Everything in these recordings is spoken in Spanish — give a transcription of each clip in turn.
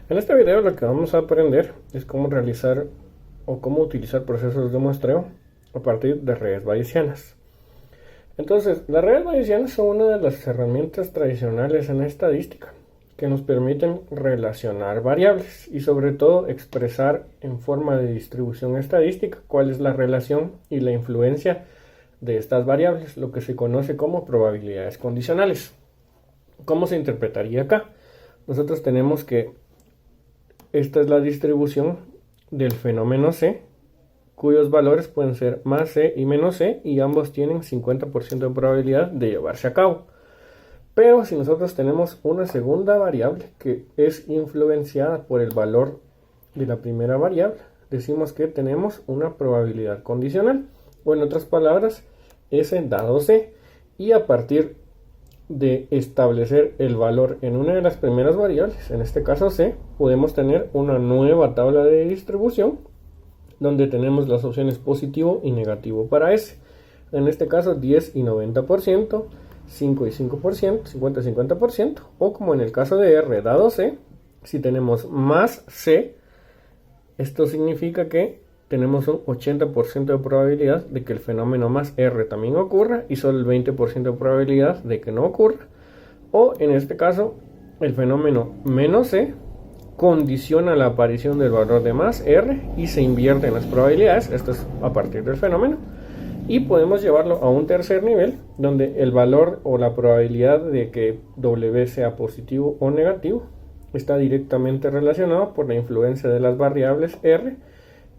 En este video lo que vamos a aprender es cómo realizar o cómo utilizar procesos de muestreo a partir de redes bayesianas. Entonces, las redes bayesianas son una de las herramientas tradicionales en la estadística que nos permiten relacionar variables y sobre todo expresar en forma de distribución estadística cuál es la relación y la influencia de estas variables, lo que se conoce como probabilidades condicionales. ¿Cómo se interpretaría acá? Nosotros tenemos que esta es la distribución del fenómeno C, cuyos valores pueden ser más C y menos C, y ambos tienen 50% de probabilidad de llevarse a cabo. Pero si nosotros tenemos una segunda variable que es influenciada por el valor de la primera variable, decimos que tenemos una probabilidad condicional, o en otras palabras, S dado C, y a partir de establecer el valor en una de las primeras variables, en este caso C, podemos tener una nueva tabla de distribución donde tenemos las opciones positivo y negativo para S. En este caso 10 y 90%, 5 y 5%, 50 y 50%, o como en el caso de R dado C, si tenemos más C, esto significa que tenemos un 80% de probabilidad de que el fenómeno más R también ocurra y solo el 20% de probabilidad de que no ocurra. O en este caso, el fenómeno menos C condiciona la aparición del valor de más R y se invierte en las probabilidades. Esto es a partir del fenómeno. Y podemos llevarlo a un tercer nivel, donde el valor o la probabilidad de que W sea positivo o negativo está directamente relacionado por la influencia de las variables R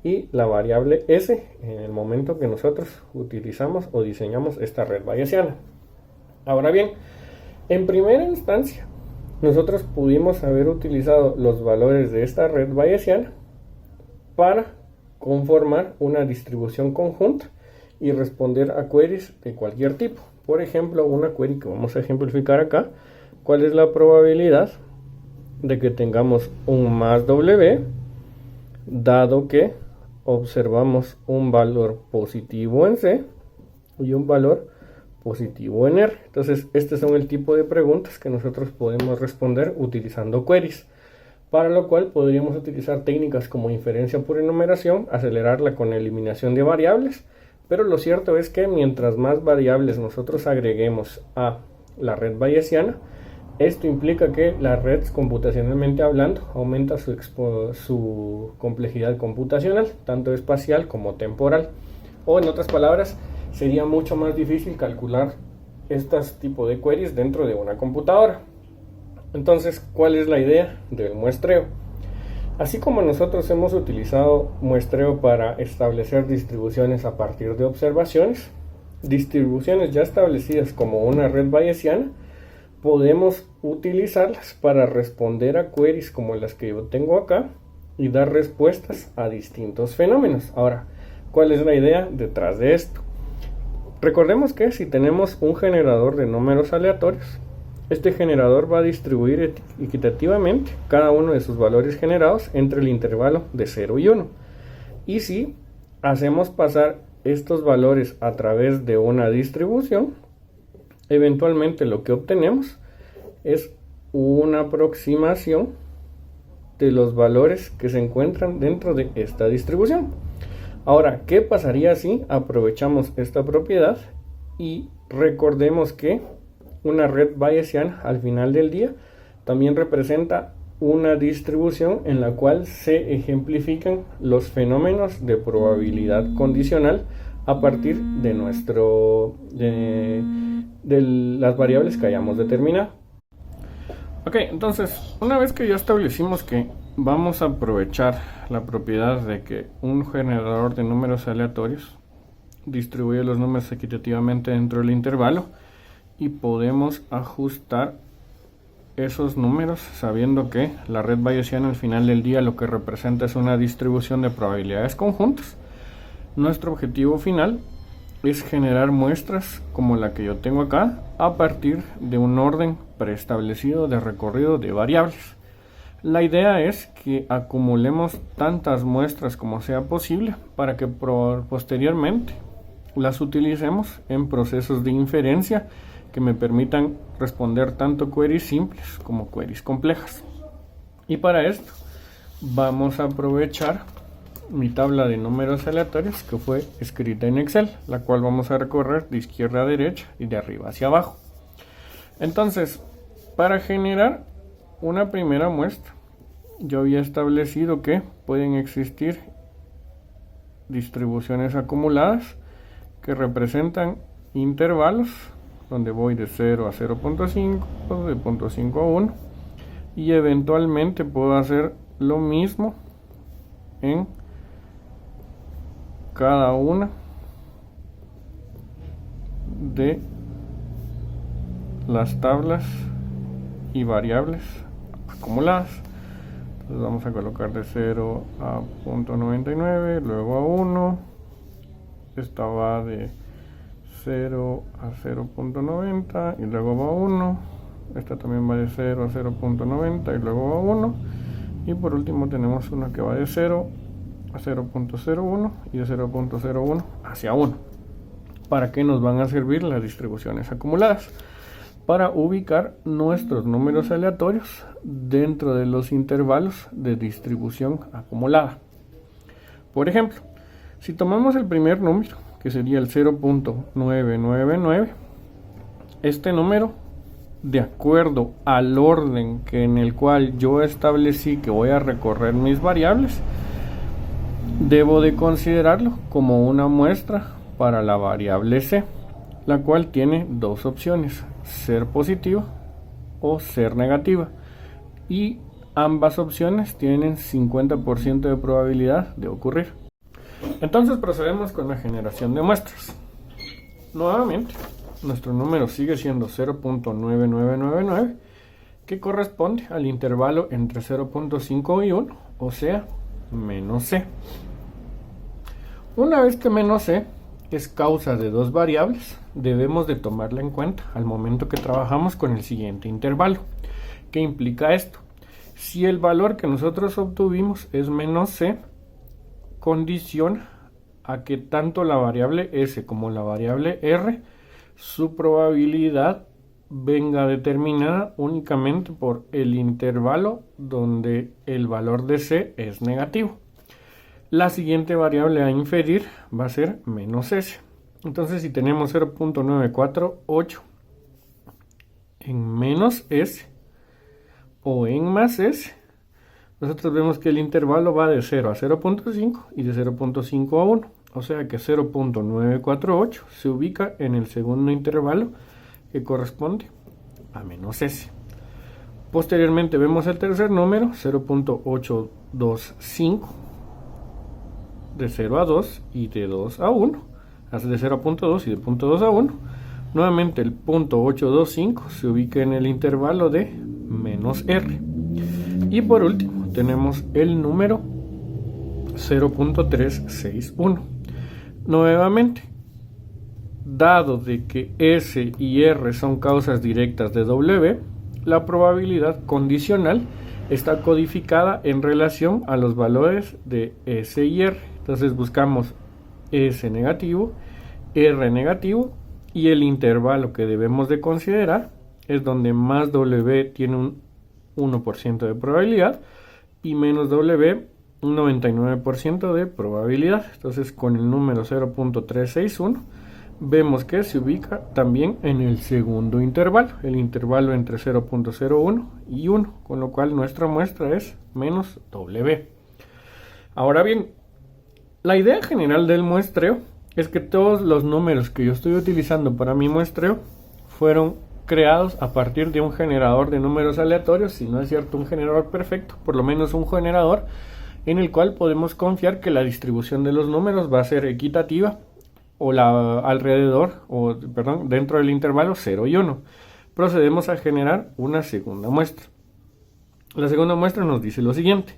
y la variable S en el momento que nosotros utilizamos o diseñamos esta red bayesiana. Ahora bien, en primera instancia, nosotros pudimos haber utilizado los valores de esta red bayesiana para conformar una distribución conjunta y responder a queries de cualquier tipo. Por ejemplo, una query que vamos a ejemplificar acá: ¿cuál es la probabilidad de que tengamos un más W dado que observamos un valor positivo en C y un valor positivo en R? Entonces, este son el tipo de preguntas que nosotros podemos responder utilizando queries, para lo cual podríamos utilizar técnicas como inferencia por enumeración, acelerarla con eliminación de variables, pero lo cierto es que mientras más variables nosotros agreguemos a la red bayesiana, esto implica que la red, computacionalmente hablando, aumenta su complejidad computacional, tanto espacial como temporal. O en otras palabras, sería mucho más difícil calcular estos tipos de queries dentro de una computadora. Entonces, ¿cuál es la idea del muestreo? Así como nosotros hemos utilizado muestreo para establecer distribuciones a partir de observaciones, distribuciones ya establecidas como una red bayesiana, podemos utilizarlas para responder a queries como las que yo tengo acá y dar respuestas a distintos fenómenos. Ahora, ¿cuál es la idea detrás de esto? Recordemos que si tenemos un generador de números aleatorios, este generador va a distribuir equitativamente cada uno de sus valores generados entre el intervalo de 0 y 1. Y si hacemos pasar estos valores a través de una distribución, eventualmente lo que obtenemos es una aproximación de los valores que se encuentran dentro de esta distribución. Ahora, ¿qué pasaría si aprovechamos esta propiedad y recordemos que una red bayesiana al final del día también representa una distribución en la cual se ejemplifican los fenómenos de probabilidad condicional a partir de las variables que hayamos determinado? Ok, entonces, una vez que ya establecimos que vamos a aprovechar la propiedad de que un generador de números aleatorios distribuye los números equitativamente dentro del intervalo, y podemos ajustar esos números sabiendo que la red bayesiana al final del día lo que representa es una distribución de probabilidades conjuntas, nuestro objetivo final es generar muestras como la que yo tengo acá a partir de un orden preestablecido de recorrido de variables. La idea es que acumulemos tantas muestras como sea posible para que posteriormente las utilicemos en procesos de inferencia que me permitan responder tanto queries simples como queries complejas. Y para esto vamos a aprovechar mi tabla de números aleatorios que fue escrita en Excel, la cual vamos a recorrer de izquierda a derecha y de arriba hacia abajo. Entonces, para generar una primera muestra, yo había establecido que pueden existir distribuciones acumuladas que representan intervalos donde voy de 0 a 0.5, de 0.5 a 1, y eventualmente puedo hacer lo mismo en cada una de las tablas y variables acumuladas. Entonces vamos a colocar de 0 a 0.99, luego a 1. Esta va de 0 a 0.90 y luego va a 1. Esta también va de 0 a 0.90 y luego va a 1. Y por último tenemos una que va de 0 a 0.01 y de 0.01 hacia 1. ¿Para qué nos van a servir las distribuciones acumuladas? Para ubicar nuestros números aleatorios dentro de los intervalos de distribución acumulada. Por ejemplo, si tomamos el primer número, que sería el 0.999, este número, de acuerdo al orden en el cual yo establecí que voy a recorrer mis variables, debo de considerarlo como una muestra para la variable C, la cual tiene dos opciones: ser positiva o ser negativa, y ambas opciones tienen 50% de probabilidad de ocurrir. Entonces procedemos con la generación de muestras. Nuevamente, nuestro número sigue siendo 0.9999, que corresponde al intervalo entre 0.5 y 1, o sea, menos C. Una vez que menos C es causa de dos variables, debemos de tomarla en cuenta al momento que trabajamos con el siguiente intervalo. ¿Qué implica esto? Si el valor que nosotros obtuvimos es menos C, condiciona a que tanto la variable S como la variable R, su probabilidad venga determinada únicamente por el intervalo donde el valor de C es negativo. La siguiente variable a inferir va a ser menos S. Entonces, si tenemos 0.948 en menos S o en más S, nosotros vemos que el intervalo va de 0 a 0.5 y de 0.5 a 1. O sea que 0.948 se ubica en el segundo intervalo, que corresponde a menos S. Posteriormente vemos el tercer número, 0.825, de 0 a 2 y de 2 a 1, hace de 0.2 y de 0.2 a 1. Nuevamente el 0.825 se ubica en el intervalo de menos R. Y por último tenemos el número 0.361. Nuevamente, dado de que S y R son causas directas de W, la probabilidad condicional está codificada en relación a los valores de S y R. Entonces buscamos S negativo, R negativo, y el intervalo que debemos de considerar es donde más W tiene un 1% de probabilidad y menos W un 99% de probabilidad. Entonces con el número 0.361 vemos que se ubica también en el segundo intervalo, el intervalo entre 0.01 y 1, con lo cual nuestra muestra es menos W. Ahora bien, la idea general del muestreo es que todos los números que yo estoy utilizando para mi muestreo fueron creados a partir de un generador de números aleatorios. Si no es cierto un generador perfecto, por lo menos un generador en el cual podemos confiar que la distribución de los números va a ser equitativa o dentro del intervalo 0 y 1. Procedemos a generar una segunda muestra. La segunda muestra nos dice lo siguiente: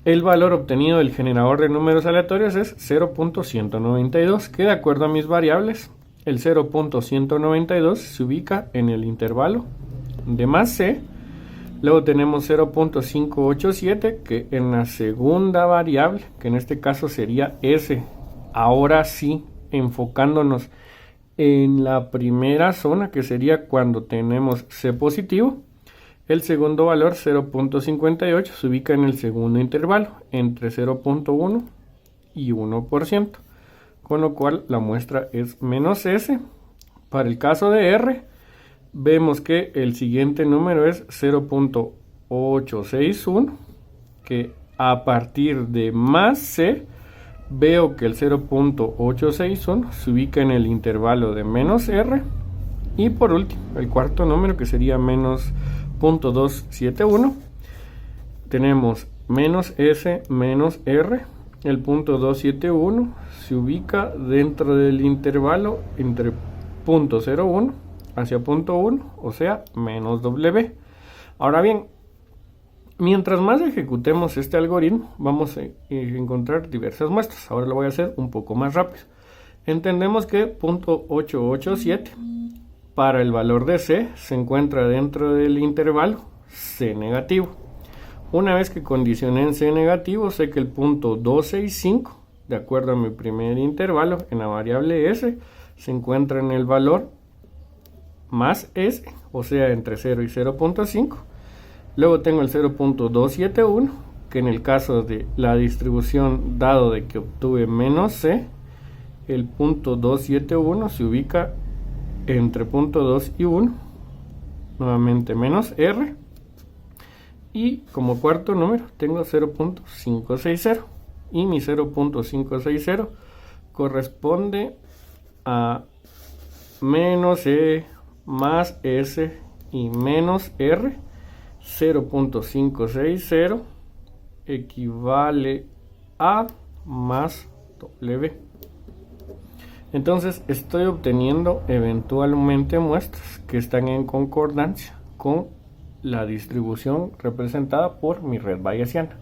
el valor obtenido del generador de números aleatorios es 0.192, que de acuerdo a mis variables, el 0.192 se ubica en el intervalo de más C. Luego tenemos 0.587, que en la segunda variable, que en este caso sería S, ahora sí enfocándonos en la primera zona, que sería cuando tenemos C positivo, El segundo valor, 0.58, se ubica en el segundo intervalo, entre 0.1 y 1%, con lo cual la muestra es menos S. Para el caso de R, vemos que el siguiente número es 0.861, que a partir de más C, veo que el 0.861 se ubica en el intervalo de menos R. Y por último, el cuarto número, que sería menos 0.271, tenemos menos S menos R. El 0.271 se ubica dentro del intervalo entre 0.01 hacia 0.1, o sea, menos W. Ahora bien, mientras más ejecutemos este algoritmo, vamos a encontrar diversas muestras. Ahora lo voy a hacer un poco más rápido. Entendemos que 0.887 para el valor de C se encuentra dentro del intervalo C negativo. Una vez que condicioné en C negativo, sé que el 0.265, de acuerdo a mi primer intervalo en la variable S, se encuentra en el valor más S, o sea, entre 0 y 0.5. Luego tengo el 0.271, que en el caso de la distribución, dado de que obtuve menos C, el 0.271 se ubica entre 0.2 y 1, nuevamente menos R. Y como cuarto número tengo 0.560, y mi 0.560 corresponde a menos E más S y menos R. 0.560 equivale a más W. Entonces estoy obteniendo eventualmente muestras que están en concordancia con la distribución representada por mi red bayesiana.